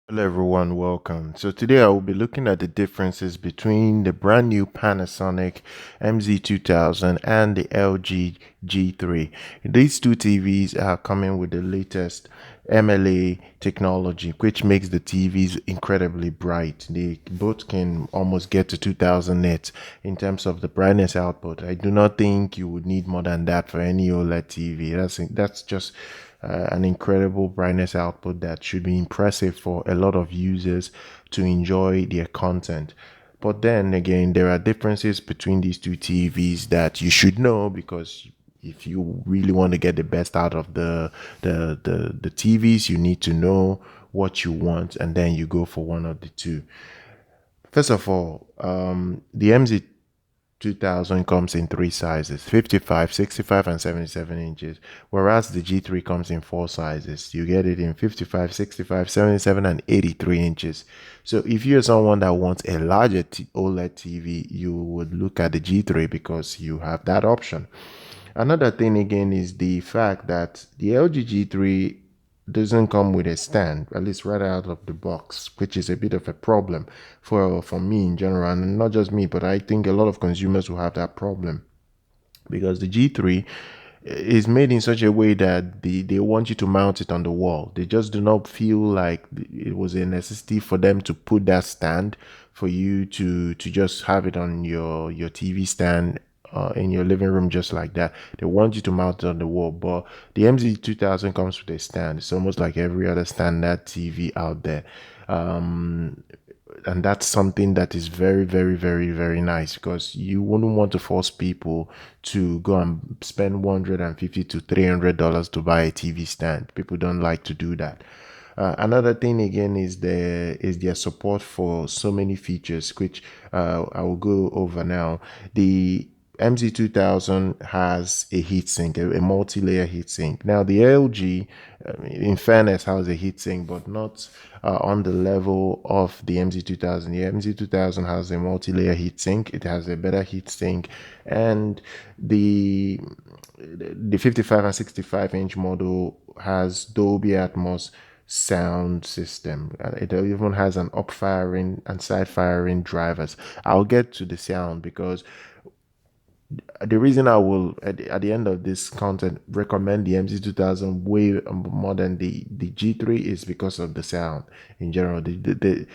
Hello everyone, welcome. So today I will be looking at the differences between the brand new Panasonic MZ2000 and the LG G3. These two TVs are coming with the latest MLA technology, which makes the TVs incredibly bright. They both can almost get to 2000 nits in terms of the brightness output. I do not think you would need more than that for any OLED TV. That's just an incredible brightness output that should be impressive for a lot of users to enjoy their content. But then again, there are differences between these two TVs that you should know, because if you really want to get the best out of the TVs, you need to know what you want, and then you go for one of the two. First of all, the MZ 2000 comes in three sizes: 55, 65, and 77 inches, whereas the G3 comes in four sizes. You get it in 55, 65, 77, and 83 inches. So if you're someone that wants a larger OLED TV, you would look at the G3 because you have that option. Another thing again is the fact that the LG G3 doesn't come with a stand, at least right out of the box, which is a bit of a problem for me in general, and not just me, but I think a lot of consumers will have that problem because the G3 is made in such a way that they want you to mount it on the wall. They just do not feel like it was a necessity for them to put that stand for you to just have it on your TV stand in your living room just like that. They want you to mount it on the wall. But the MZ2000 comes with a stand. It's almost like every other standard TV out there. Um, and that's something that is very, very, very, very nice, because you wouldn't want to force people to go and spend $150 to $300 to buy a TV stand. People don't like to do that. Another thing again is their support for so many features, which I will go over now. The MZ2000 has a heatsink, a multi-layer heatsink. Now the LG, in fairness, has a heatsink, but not on the level of the MZ2000. The MZ2000 has a multi-layer heatsink. It has a better heatsink, and the 55 and 65 inch model has Dolby Atmos sound system. It even has an up firing and side firing drivers. I'll get to the sound because the reason I will at the end of this content recommend the MC2000 way more than the G3 is because of the sound in general. The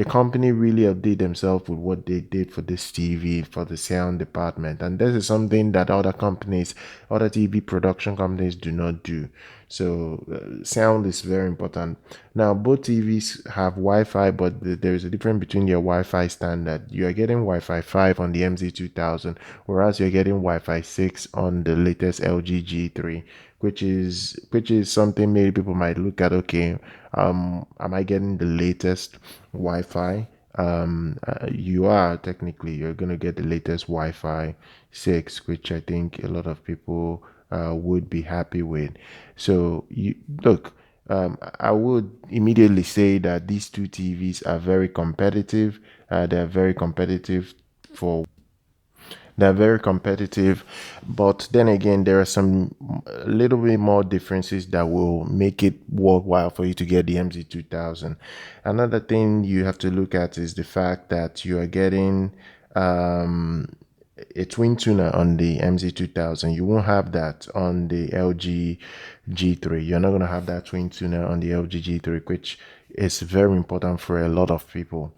company really update themselves with what they did for this TV, for the sound department, and this is something that other TV production companies do not do. So sound is very important. Now both TVs have Wi-Fi, but there is a difference between their Wi-Fi standard. You are getting Wi-Fi 5 on the MZ2000, whereas you're getting Wi-Fi 6 on the latest LG G3, which is something maybe people might look at. Okay, am I getting the latest Wi-Fi? You are technically, you're gonna get the latest Wi-Fi 6, which I think a lot of people would be happy with. So you look, I would immediately say that these two TVs are very competitive. They're very competitive for they're very competitive, but then again, there are some a little bit more differences that will make it worthwhile for you to get the MZ2000. Another thing you have to look at is the fact that you are getting um, a twin tuner on the MZ2000. You won't have that on the LG G3. You're not going to have that twin tuner on the LG G3, which is very important for a lot of people.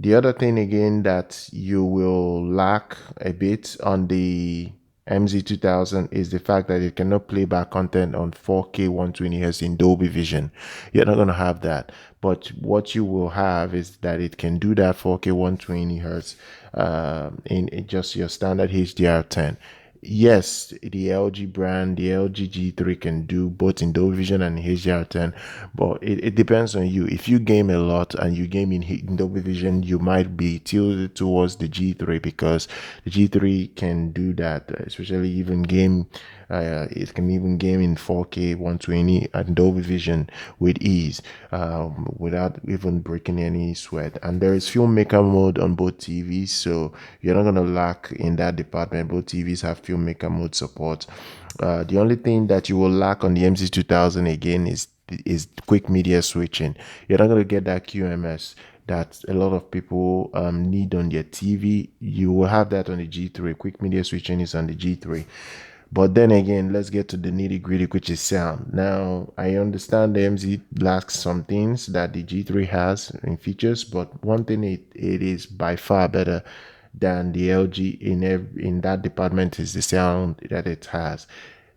The other thing again that you will lack a bit on the MZ2000 is the fact that it cannot play back content on 4K 120Hz in Dolby Vision. You're not going to have that. But what you will have is that it can do that 4K 120Hz in just your standard HDR10. Yes, the LG brand, the LG G3 can do both in Dolby Vision and HDR10, but it depends on you. If you game a lot and you game in Dolby Vision, you might be tilted towards the G3 because the G3 can do that, especially even game. It can even game in 4K 120 and Dolby Vision with ease, without even breaking any sweat. And there is filmmaker mode on both TVs, so you're not gonna lack in that department. Both TVs have filmmaker mode support. The only thing that you will lack on the MZ2000 again is is quick media switching. You're not going to get that QMS that a lot of people need on their TV. You will have that on the G3. Quick media switching is on the G3. But then again, let's get to the nitty gritty, which is sound. Now, I understand the MZ lacks some things that the G3 has in features, but one thing it is by far better than the LG in that department is the sound that it has.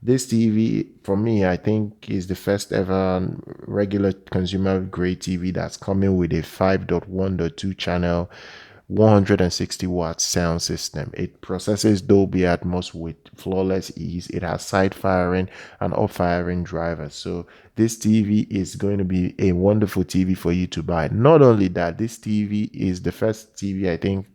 This TV, for me, I think is the first ever regular consumer grade TV that's coming with a 5.1.2 channel 160 watt sound system. It processes Dolby Atmos with flawless ease. It has side firing and up firing drivers. So this TV is going to be a wonderful TV for you to buy. Not only that, this TV is the first TV I think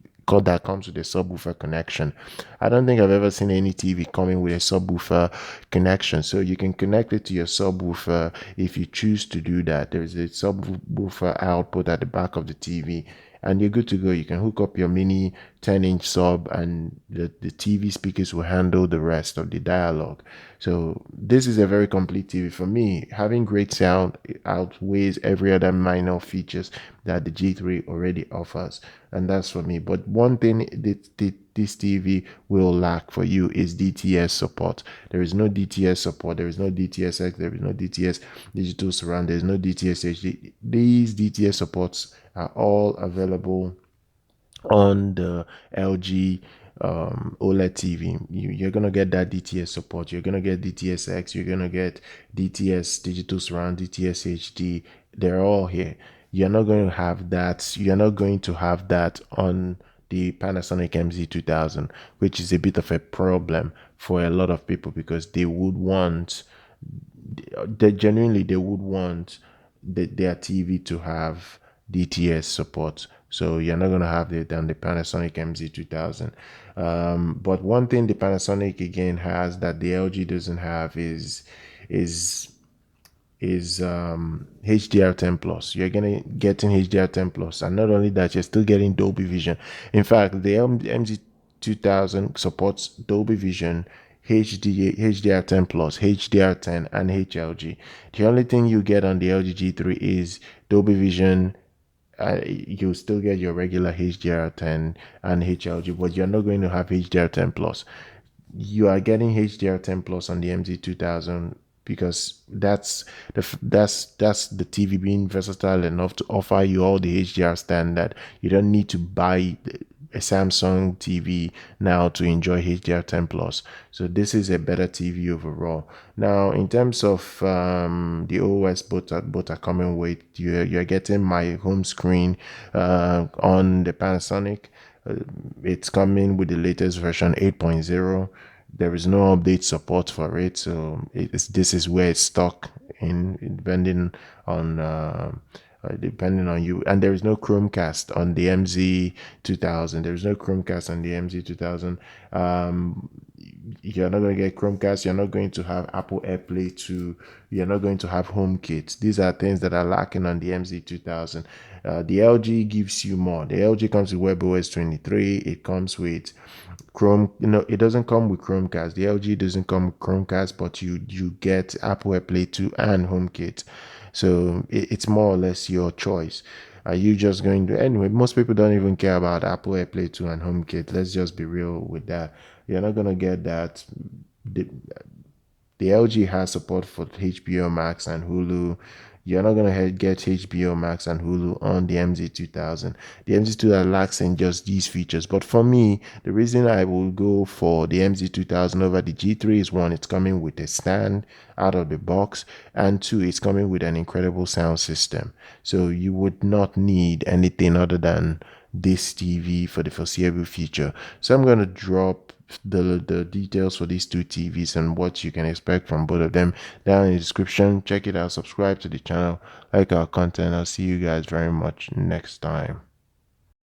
that comes with a subwoofer connection. I don't think I've ever seen any TV coming with a subwoofer connection. So you can connect it to your subwoofer if you choose to do that. There's a subwoofer output at the back of the TV, and you're good to go. You can hook up your mini 10-inch sub, and the TV speakers will handle the rest of the dialogue. So this is a very complete TV for me. Having great sound outweighs every other minor features that the G3 already offers, and that's for me. But one thing this TV will lack for you is DTS support. There is no DTS support. There is no DTS:X. There is no DTS digital surround. There is no DTS HD. These DTS supports are all available on the LG OLED TV. You're gonna get that DTS support. You're gonna get DTS:X. You're gonna get DTS digital surround, DTS HD. They're all here. You're not going to have that. You're not going to have that on the Panasonic MZ2000, which is a bit of a problem for a lot of people, because they would want, they would want their TV to have DTS support. So you're not going to have it on the Panasonic MZ2000. But one thing the Panasonic again has that the LG doesn't have is HDR10 plus. You're getting HDR10 plus, and not only that, you're still getting Dolby Vision. In fact, the MZ2000 supports Dolby Vision, HDR10 plus, HDR10, and HLG. The only thing you get on the LG G3 is Dolby Vision. You still get your regular HDR10 and HLG, but you're not going to have HDR10 plus. You are getting HDR10 plus on the MZ2000 because that's the TV being versatile enough to offer you all the HDR standard. You don't need to buy a Samsung TV now to enjoy HDR10 plus. So this is a better TV overall. Now, in terms of the OS, both are coming with you're getting my home screen on the Panasonic. It's coming with the latest version 8.0. There is no update support for it, so this is where it's stuck in, depending on you. And there is no Chromecast on the MZ2000. There is no Chromecast on the MZ2000. You're not going to get Chromecast. You're not going to have Apple AirPlay 2. You're not going to have HomeKit. These are things that are lacking on the MZ2000. The LG gives you more. The LG comes with WebOS 23. It comes with Chrome. It doesn't come with Chromecast. The LG doesn't come with Chromecast, but you get Apple AirPlay 2 and HomeKit. So it's more or less your choice. Are you just going to, anyway, most people don't even care about Apple AirPlay 2 and HomeKit. Let's just be real with that. You're not going to get that. The LG has support for HBO Max and Hulu. You're not going to get HBO Max and Hulu on the MZ2000. The MZ2000 lacks in just these features. But for me, the reason I will go for the MZ2000 over the G3 is, one, it's coming with a stand out of the box, and two, it's coming with an incredible sound system. So you would not need anything other than this TV for the foreseeable future. So I'm going to drop the details for these two TVs and what you can expect from both of them down in the description. Check it out, subscribe to the channel, like our content. I'll see you guys very much next time.